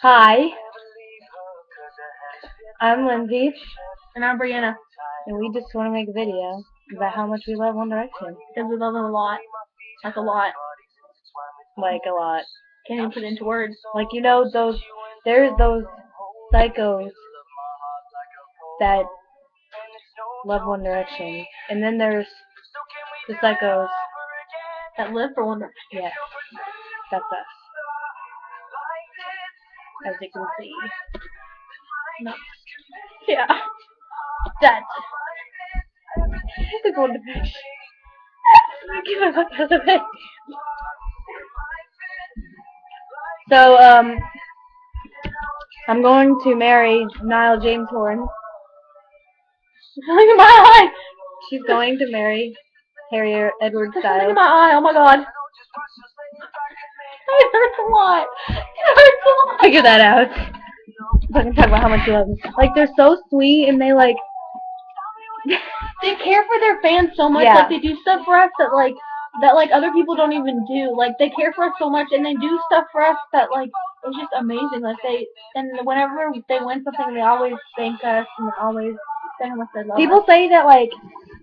Hi, I'm Lindsay, And I'm Brianna. and we just want to make a video about how much we love One Direction. Because we love them a lot. Like a lot. Like, a lot. Can't even put it into words. Like, there's those psychos that love One Direction, and then there's the psychos That live for One Direction. yeah, that's us, as you can see. No. Yeah. That. It's One Direction. Give a fuck out of it. So, I'm going to marry Niall James Horn. Look at my eye! She's going to marry Harrier Edward Look Styles. at my eye, oh my god. It hurts a lot. It hurts a lot. Figure that out. I can talk about how much you love them. Like, they're so sweet, and they, like... They care for their fans so much. Yeah. Like, they do stuff for us that other people don't even do. Like, they care for us so much, and they do stuff for us that, like, it's just amazing. Like, and whenever they win something, they always thank us, and they always say how much they love People us. say that, like,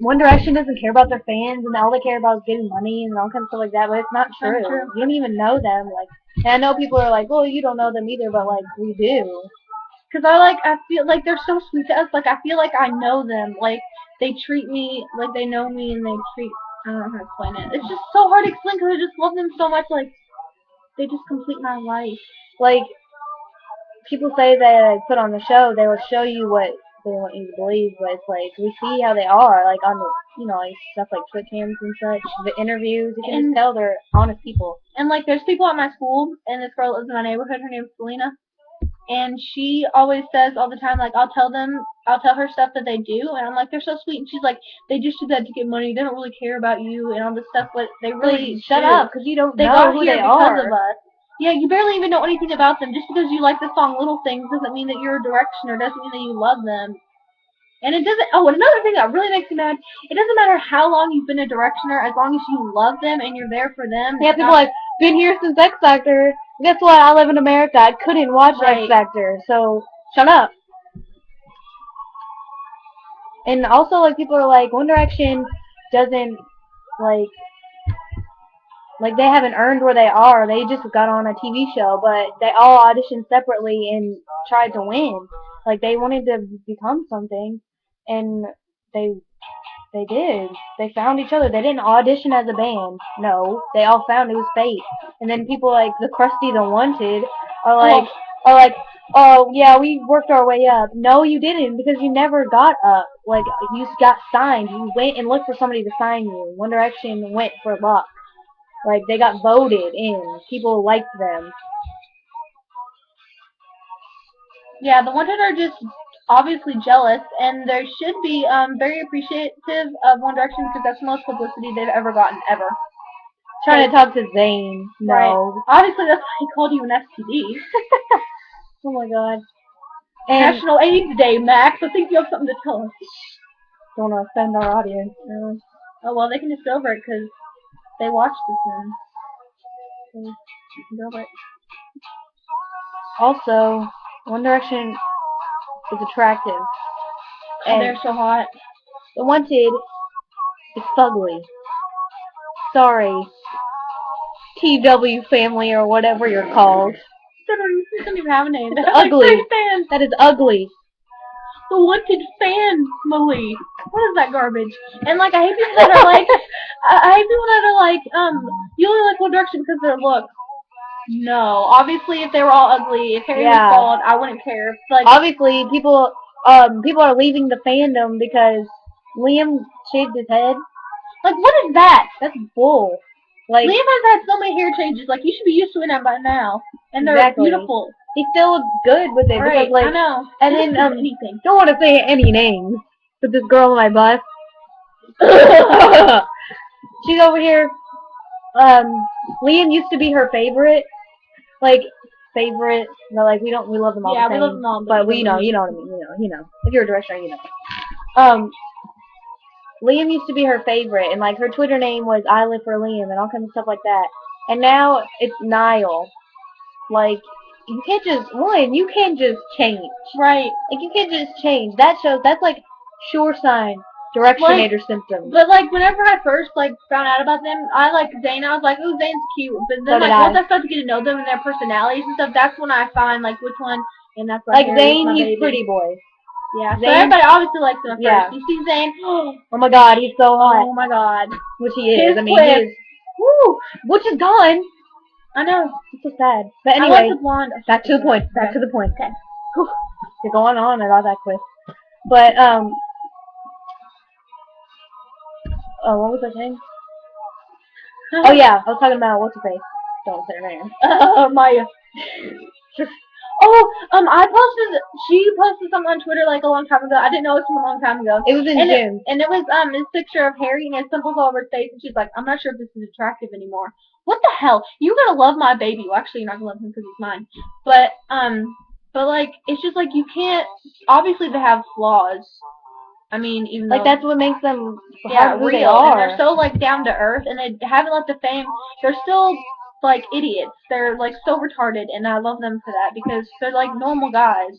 One Direction doesn't care about their fans, and all they care about is getting money and all kinds of stuff like that, but it's not true. Not true. You don't even know them. Like, and I know people are like, well, you don't know them either, but, like, we do. Cause I feel like they're so sweet to us. Like, I feel like I know them. Like, they treat me like they know me, and I don't know how to explain it. It's just so hard to explain because I just love them so much. Like, they just complete my life. Like, people say they put on the show, they will show you what they want you to believe, but it's like, we see how they are, like, on the, like, stuff like Twitch cams and such, the interviews, you can just tell they're honest people. And, like, there's people at my school, and this girl lives in my neighborhood, her name's Selena, and she always says all the time, like, I'll tell her stuff that they do, and I'm like, they're so sweet, and she's like, they just do that to get money, they don't really care about you, and all this stuff, but they really Like, shut up, because you don't know got who here they because are. of us. Yeah, you barely even know anything about them. Just because you like the song Little Things doesn't mean that you're a Directioner, doesn't mean that you love them. And it doesn't, oh, and another thing that really makes me mad, it doesn't matter how long you've been a Directioner, as long as you love them and you're there for them. Yeah, people like, been here since X Factor. Guess what? I live in America. I couldn't watch X Factor, so shut up. And also, like, people are like, One Direction doesn't, like, they haven't earned where they are. They just got on a TV show, but they all auditioned separately and tried to win. Like, they wanted to become something, and they did. They found each other. They didn't audition as a band. No, they all found it was fate. And then people like the Krusty the Wanted are like, oh yeah, we worked our way up. No, you didn't, because you never got up. Like, you got signed. You went and looked for somebody to sign you. One Direction went for luck. Like, they got voted in. People liked them. Yeah, the Wanted are just obviously jealous, and they should be very appreciative of One Direction because that's the most publicity they've ever gotten, ever. Trying to talk to Zayn. No. Right. Obviously, that's why he called you an STD. Oh my god. And National AIDS Day, Max. I think you have something to tell us. Don't want to offend our audience. Oh, well, they can just go over it because they watched this one. So you can go over it. Also, One Direction is attractive. And they're so hot. The Wanted is fugly. Sorry. TW family or whatever you're called. They don't even have a name. It's ugly. That is ugly. The Wanted family. What is that garbage? And like, I hate people that are like, you only like One Direction because of their look. No, obviously, if they were all ugly, if Harry was bald, I wouldn't care. Like, obviously, people are leaving the fandom because Liam shaved his head. Like, what is that? That's bull. Like, Liam has had so many hair changes. Like, you should be used to it by now. And they're beautiful. He still looks good with it. Right, because, like, I know. And then, don't want to say any names, but this girl on my bus, she's over here. Liam used to be her favorite. Like, favorite, but like, we love them all the same. Yeah, we love them all, but you know what I mean, you know. If you're a Directioner, you know. Liam used to be her favorite, and like, her Twitter name was I Live for Liam, and all kinds of stuff like that. And now, it's Niall. Like, you can't just change. Right. Like you can't just change. That's like sure sign directionator symptoms. But like whenever I first like found out about them, I like Zayn. I was like, oh, Zayn's cute. But then So did like I. once I started to get to know them and their personalities and stuff, that's when I find like which one. And that's why like Harry's Zayn, my he's baby. pretty boy. Yeah. So Zayn, everybody obviously likes him at yeah. first. You see Zayn. Oh my God, he's so hot. Oh my God. Which he is. His I mean, clip. he is. Woo! Which is gone. I know. It's so sad. But I anyway, like the blonde. back to the point. Back to the point. Okay. Whew. You're going on about that quiz. But what was I saying? Oh yeah, I was talking about what's her face. Don't say her name. Maya. She posted something on Twitter like a long time ago. I didn't know it was from a long time ago. It was in June. And it was this picture of Harry and his pimples all over his face, and she's like, I'm not sure if this is attractive anymore. What the hell? You're gonna love my baby. Well, actually, you're not gonna love him because he's mine. But like, it's just like you can't. Obviously, they have flaws. I mean, even like though, that's what makes them real. they are. And they're so like down to earth, and they haven't left the fame. They're still like idiots. They're like so retarded, and I love them for that because they're like normal guys.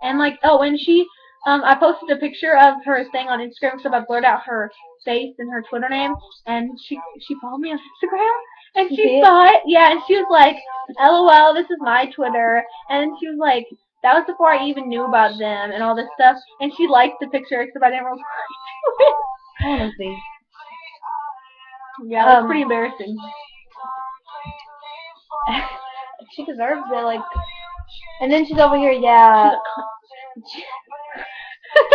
And like, oh, and she, I posted a picture of her thing on Instagram because I blurred out her face and her Twitter name, and she followed me on Instagram, and she saw it, yeah, and she was like, LOL, this is my Twitter, and she was like, that was before I even knew about them and all this stuff, and she liked the picture except I didn't reply to it. Honestly. Yeah, it's pretty embarrassing. She deserves it, like, and then she's over here, yeah.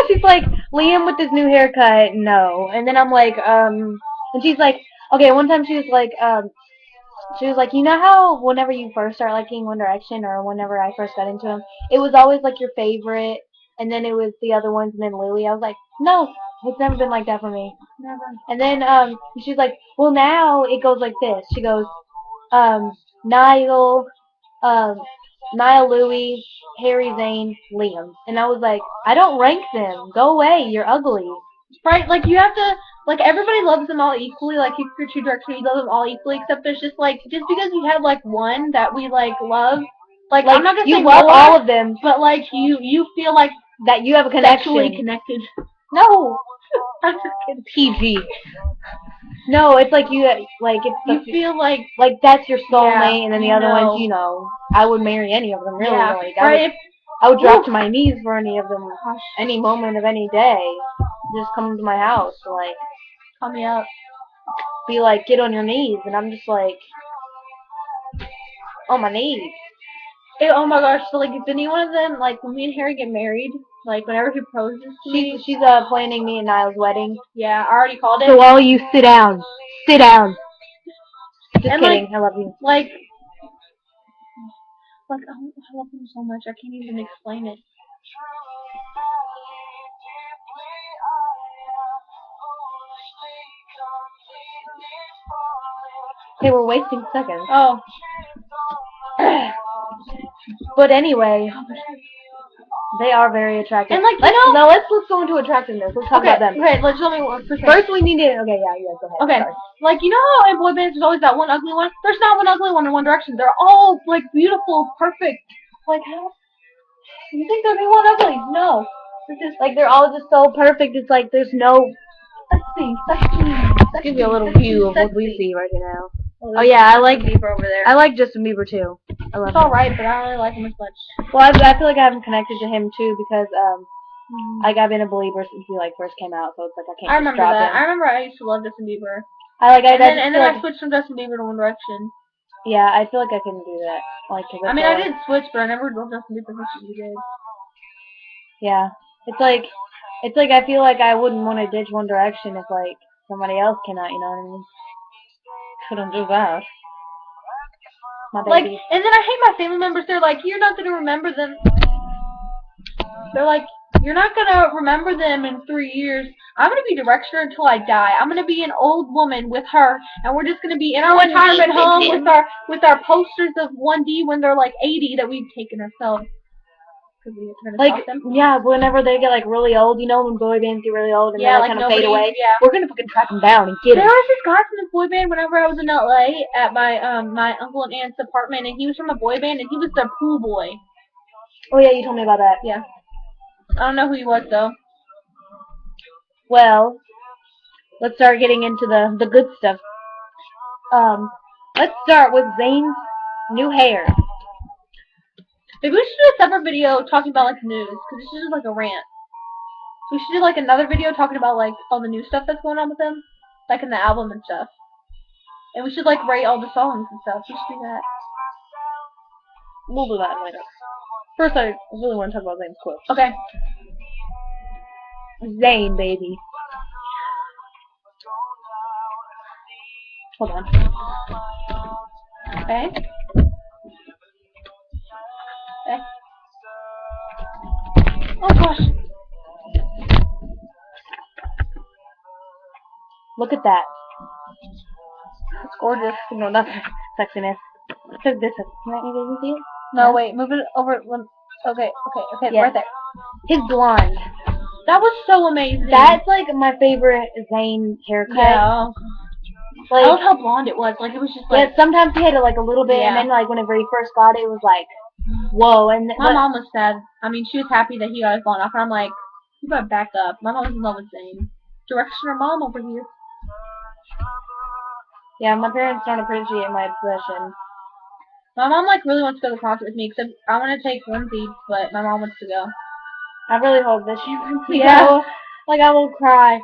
She's like, Liam with his new haircut, no. And then I'm like, and she's like, okay, one time she was like, you know how whenever you first start liking One Direction, or whenever I first got into them, it was always like your favorite, and then it was the other ones, and then Louis. I was like, no, it's never been like that for me. Never. And then she's like, well, now it goes like this. She goes, Niall, Louis, Harry, Zayn, Liam. And I was like, I don't rank them. Go away. You're ugly. Right, like you have to, like everybody loves them all equally. Like if you're Two Direction, you love them all equally. Except there's just like, just because you have like one that we like love, like I'm not gonna say you love more, all of them, but like you feel like that you have a connection. Sexually connected. No. PG. No, it's like you feel like that's your soulmate, yeah, and then the other ones, you know, I would marry any of them, really. Yeah, like, right. I would drop to my knees for any of them, any moment of any day. Just come to my house, like, call me up, be like, get on your knees, and I'm just like, on my knees. Oh my gosh! So like, if any one of them, like when me and Harry get married, like whenever he proposes to me, she's planning me and Niall's wedding. Yeah, I already called it. So all you sit down, sit down. Just and kidding, like, I love you. Like I love him so much, I can't even explain it. Okay, we're wasting seconds. Oh. But anyway, they are very attractive. And like, let's go into attractiveness. Let's talk about them. Okay, let's tell me one percent. First, we need to. Okay, yeah, go ahead. Okay, sorry. Like you know how in boy bands there's always that one ugly one. There's not one ugly one in One Direction. They're all like beautiful, perfect. Like how? You think there'd be one ugly? No. It's just like they're all just so perfect. It's like there's no. Let's give you a little view of what we see right now. Oh yeah, I like Bieber over there. I like Justin Bieber too. I love him. It's alright, but I don't really like him as much. Well, I feel like I haven't connected to him too because like I've been a believer since he like first came out, so it's like I can't. I remember just drop that. him. I remember I used to love Justin Bieber. And then I switched from Justin Bieber to One Direction. Yeah, I feel like I can do that. Like, I mean, I did switch, but I never loved Justin Bieber as much as you did. Yeah, it's like I feel like I wouldn't want to ditch One Direction if like somebody else came out. You know what I mean? Couldn't do that. My baby. Like, and then I hate my family members. They're like, you're not gonna remember them. They're like, you're not gonna remember them in 3 years. I'm gonna be director until I die. I'm gonna be an old woman with her, and we're just gonna be in our retirement home with our posters of 1D when they're like 80 that we've taken ourselves. Because we were gonna Like, stalk them. yeah, whenever they get like really old, you know, when boy bands get really old and Yeah, then they like kind of fade nobody. away. Yeah. We're gonna fucking track them down and get There them. was this guy from the boy band whenever I was in LA at my my uncle and aunt's apartment, and he was from a boy band, and he was their pool boy. Oh yeah, you told me about that. Yeah. I don't know who he was though. Well, let's start getting into the good stuff. Let's start with Zayn's new hair. Maybe we should do a separate video talking about like news, because this is just like a rant. So we should do like another video talking about like all the new stuff that's going on with him, like in the album and stuff. And we should like rate all the songs and stuff. We should do that. We'll do that later. First, I really want to talk about Zayn's quote. Okay. Zayn, baby. Hold on. Okay. Okay. Oh gosh. Look at that. It's gorgeous. No, that's sexiness. Check this out. Can you see it? No, Yeah. wait. Move it over. Okay. Yeah. Right there. His blonde. That was so amazing. That's like my favorite Zayn haircut. Yeah. Like, I love how blonde it was. Like it was just like. yeah, sometimes he had it like a little bit, Yeah. and then like whenever he first got it, it was like, whoa. And My mom was sad. I mean, she was happy that he got his blonde off, and I'm like, you gotta back up. My mom was in love with Zayn. Directioner mom over here. Yeah, my parents don't appreciate my obsession. My mom like really wants to go to the concert with me, except I want to take Lindsay, but my mom wants to go. I really hope that she lets me Yeah. go. Like, I will cry.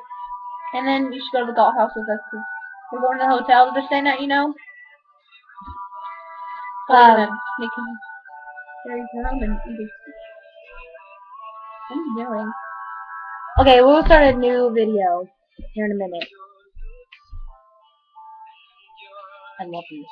And then you should go to the golf house with us, because we're going to the hotel that they're staying at, you know? So we're gonna sneak in Harry's room and eat his... What are you doing? Okay, we'll start a new video here in a minute. I love you.